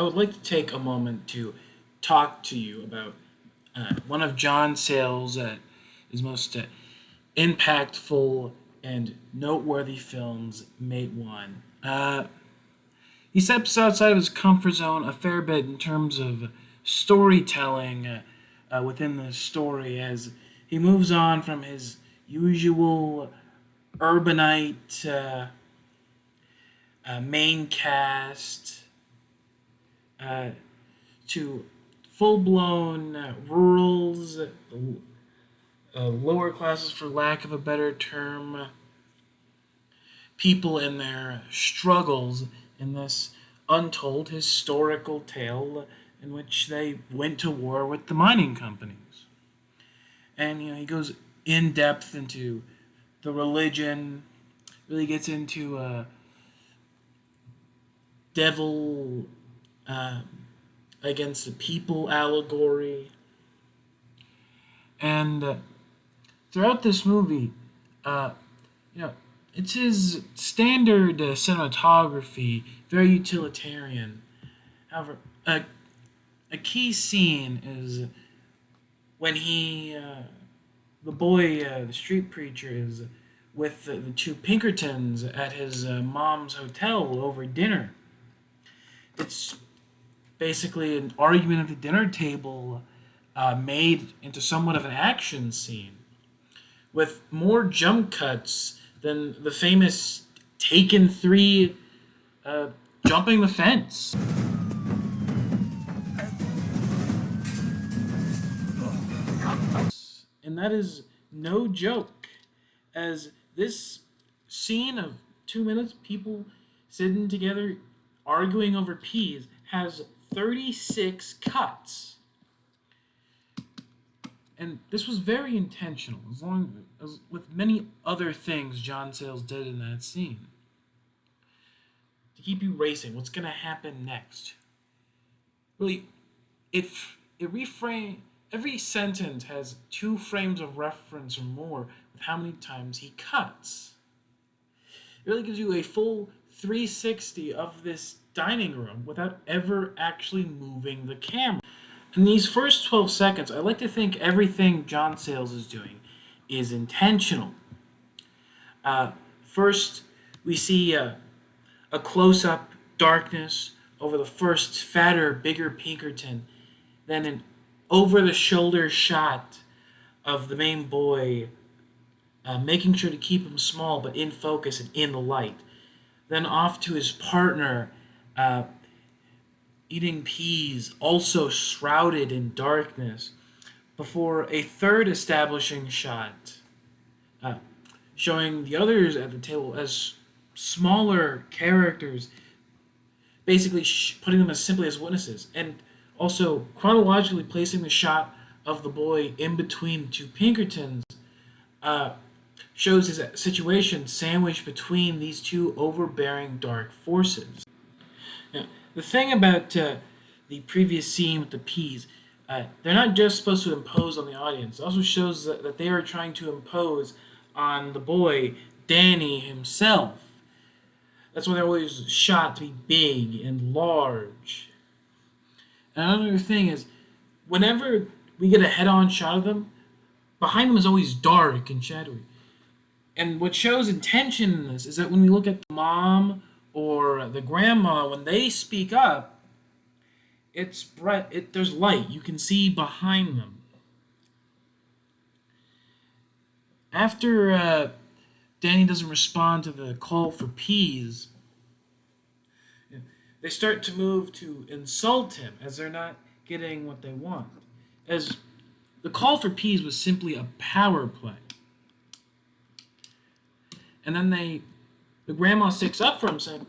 I would like to take a moment to talk to you about one of John Sayles' his most impactful and noteworthy films, Mattwan. He steps outside of his comfort zone a fair bit in terms of storytelling within the story as he moves on from his usual urbanite main cast uh, to full blown rurals, lower classes, for lack of a better term, people in their struggles in this untold historical tale in which they went to war with the mining companies. And he goes in depth into the religion, really gets into devil uh, against the people allegory, and throughout this movie, uh, you know, it's his standard cinematography, very utilitarian. However, a key scene is when the boy, the street preacher, is with the two Pinkertons at his mom's hotel over dinner. It's basically an argument at the dinner table made into somewhat of an action scene with more jump cuts than the famous Taken 3 uh, jumping the fence. And that is no joke, as this scene of 2 minutes, people sitting together arguing over peas, has 36 cuts. And this was very intentional, as long as with many other things John Sayles did in that scene. To keep you racing, what's going to happen next? Really, it it reframe every sentence has 2 frames of reference or more with how many times he cuts. It really gives you a full 360 of this dining room without ever actually moving the camera. In these first 12 seconds, I like to think everything John Sayles is doing is intentional. Uh, First, we see a close up darkness over the first fatter, bigger Pinkerton, then an over the shoulder shot of the main boy, making sure to keep him small but in focus and in the light. Then off to his partner, uh, eating peas, also shrouded in darkness, before a third establishing shot, uh, showing the others at the table as smaller characters, basically putting them as simply as witnesses, and also chronologically placing the shot of the boy in between the two Pinkertons, uh, shows his situation sandwiched between these two overbearing dark forces. Now, the thing about the previous scene with the peas, they're not just supposed to impose on the audience. It also shows that they are trying to impose on the boy, Danny himself. That's why they're always shot to be big and large. And another thing is, whenever we get a head-on shot of them, behind them is always dark and shadowy. And what shows intention in this is that when we look at the mom or the grandma, when they speak up, it's bright. There's light. You can see behind them. After Danny doesn't respond to the call for peas, they start to move to insult him as they're not getting what they want. As the call for peas was simply a power play. And then the grandma sticks up for him, saying,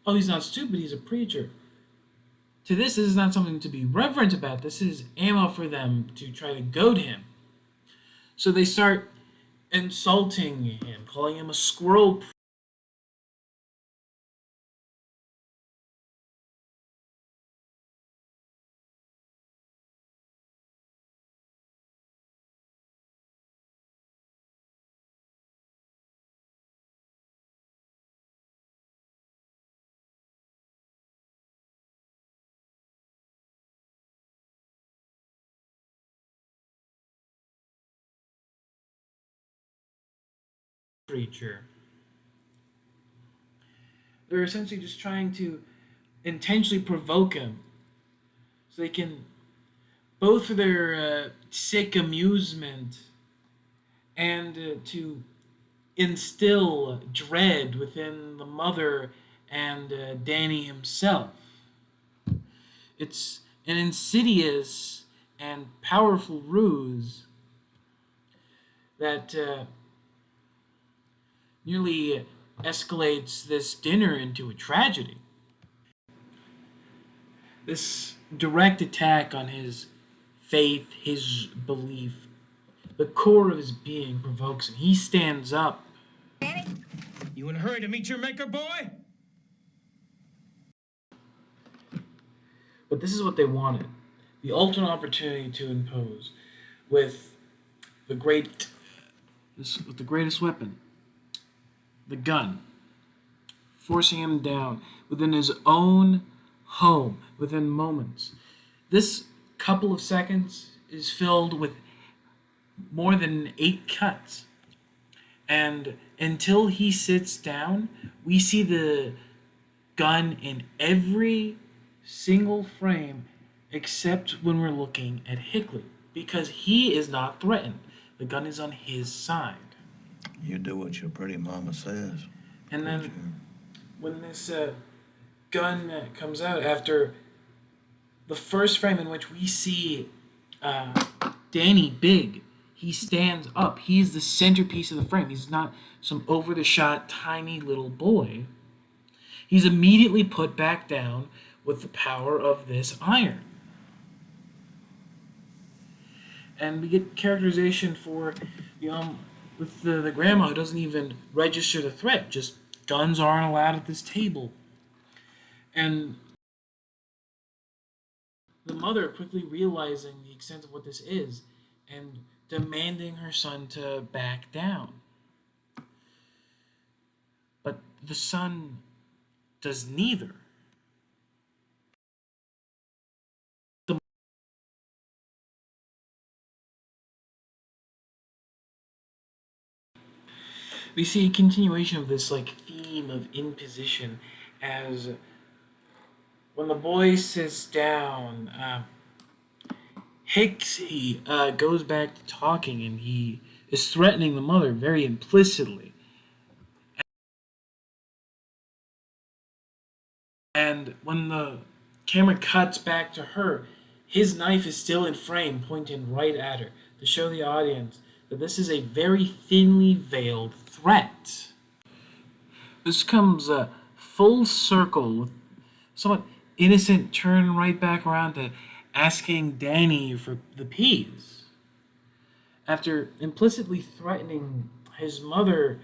"Oh, he's not stupid. He's a preacher." To this is not something to be reverent about. This is ammo for them to try to goad him. So they start insulting him, calling him a squirrel creature. They're essentially just trying to intentionally provoke him so they can, both for their sick amusement and to instill dread within the mother and Danny himself. It's an insidious and powerful ruse that nearly escalates this dinner into a tragedy. This direct attack on his faith, his belief, the core of his being provokes him. He stands up. Danny? You in a hurry to meet your maker, boy? But this is what they wanted. The ultimate opportunity to impose with the with the greatest weapon, the gun, forcing him down within his own home within moments. This couple of seconds is filled with more than 8 cuts. And until he sits down, we see the gun in every single frame except when we're looking at Hickley because he is not threatened. The gun is on his side. You do what your pretty mama says. And then when this gun comes out after the first frame in which we see Danny big, he stands up. He's the centerpiece of the frame. He's not some over the shot tiny little boy. He's immediately put back down with the power of this iron. And we get characterization for with the grandma who doesn't even register the threat. Just guns aren't allowed at this table. And the mother quickly realizing the extent of what this is and demanding her son to back down. But the son does neither. We see a continuation of this theme of imposition as when the boy sits down, Hicks he goes back to talking and he is threatening the mother very implicitly. And when the camera cuts back to her, his knife is still in frame, pointing right at her to show the audience that this is a very thinly veiled threat. This comes full circle with somewhat innocent turn right back around to asking Danny for the peas. After implicitly threatening his mother,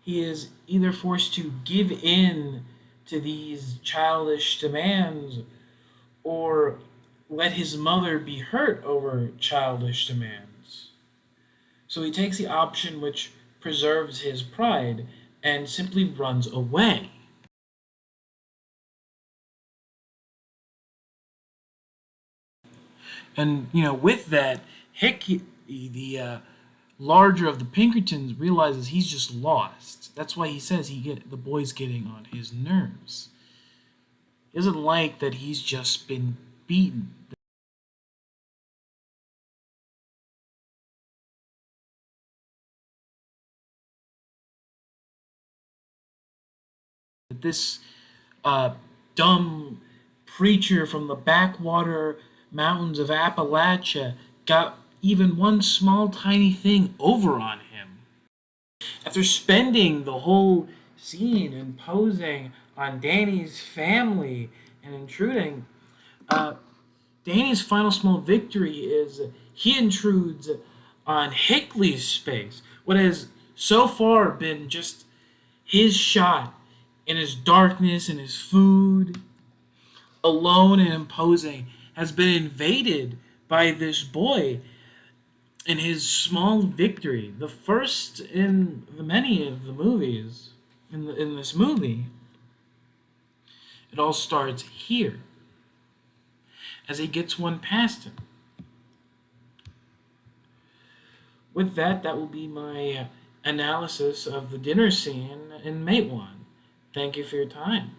he is either forced to give in to these childish demands or let his mother be hurt over childish demands. So he takes the option which preserves his pride and simply runs away. And, with that, Hick, the larger of the Pinkertons, realizes he's just lost. That's why he says the boy's getting on his nerves. He doesn't like that he's just been beaten. That this dumb preacher from the backwater mountains of Appalachia got even one small tiny thing over on him. After spending the whole scene imposing on Danny's family and intruding, Danny's final small victory is he intrudes on Hickley's space. What has so far been just his shot in his darkness and his food, alone and imposing, has been invaded by this boy in his small victory, the first in the many of the movies in this movie. It all starts here as he gets one past him. With that, that will be my analysis of the dinner scene in Maitwan. Thank you for your time.